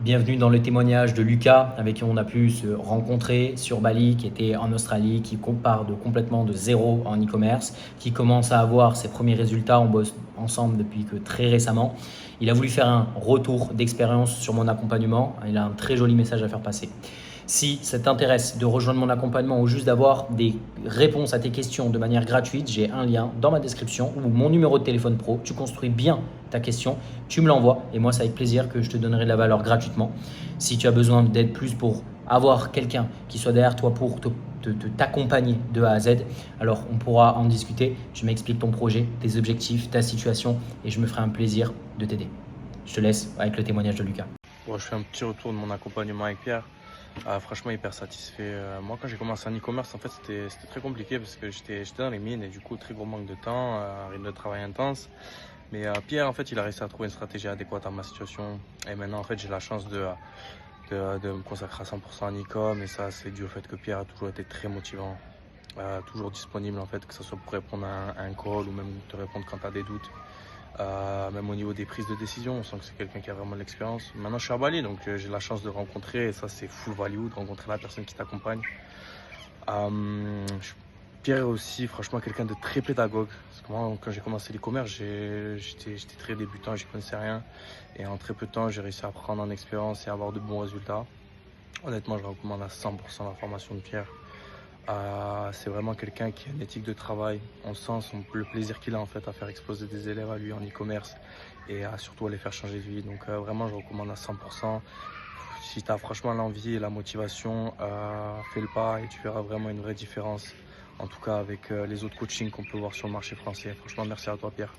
Bienvenue dans le témoignage de Lucas, avec qui on a pu se rencontrer sur Bali, qui était en Australie, qui part complètement de zéro en e-commerce, qui commence à avoir ses premiers résultats. On bosse ensemble depuis que très récemment. Il a voulu faire un retour d'expérience sur mon accompagnement. Il a un très joli message à faire passer. Si ça t'intéresse de rejoindre mon accompagnement ou juste d'avoir des réponses à tes questions de manière gratuite, j'ai un lien dans ma description ou mon numéro de téléphone pro. Tu construis bien ta question, tu me l'envoies et moi c'est avec plaisir que je te donnerai de la valeur gratuitement. Si tu as besoin d'aide plus pour avoir quelqu'un qui soit derrière toi pour t'accompagner de A à Z, alors on pourra en discuter. Tu m'expliques ton projet, tes objectifs, ta situation et je me ferai un plaisir de t'aider. Je te laisse avec le témoignage de Lucas. Bon, je fais un petit retour de mon accompagnement avec Pierre. Franchement, hyper satisfait. Moi, quand j'ai commencé en e-commerce, en fait, c'était très compliqué parce que j'étais dans les mines et du coup, très gros manque de temps, rythme de travail intense. Mais Pierre, en fait, il a réussi à trouver une stratégie adéquate à ma situation. Et maintenant, en fait, j'ai la chance de me consacrer à 100% en e-com. Et ça, c'est dû au fait que Pierre a toujours été très motivant, toujours disponible, en fait, que ce soit pour répondre à un call ou même te répondre quand tu as des doutes. Même au niveau des prises de décision, on sent que c'est quelqu'un qui a vraiment de l'expérience. Maintenant, je suis à Bali, donc j'ai la chance de rencontrer, et ça c'est full value, de rencontrer la personne qui t'accompagne. Pierre est aussi, franchement, quelqu'un de très pédagogue. Parce que moi, quand j'ai commencé l'e-commerce, j'étais très débutant, je connaissais rien. Et en très peu de temps, j'ai réussi à prendre en expérience et à avoir de bons résultats. Honnêtement, je recommande à 100% la formation de Pierre. C'est vraiment quelqu'un qui a une éthique de travail. On sent le plaisir qu'il a en fait à faire exploser des élèves à lui en e-commerce et surtout à les faire changer de vie. Donc vraiment, je recommande à 100%. Si tu as franchement l'envie et la motivation, fais le pas et tu verras vraiment une vraie différence. En tout cas avec les autres coachings qu'on peut voir sur le marché français. Franchement, merci à toi Pierre.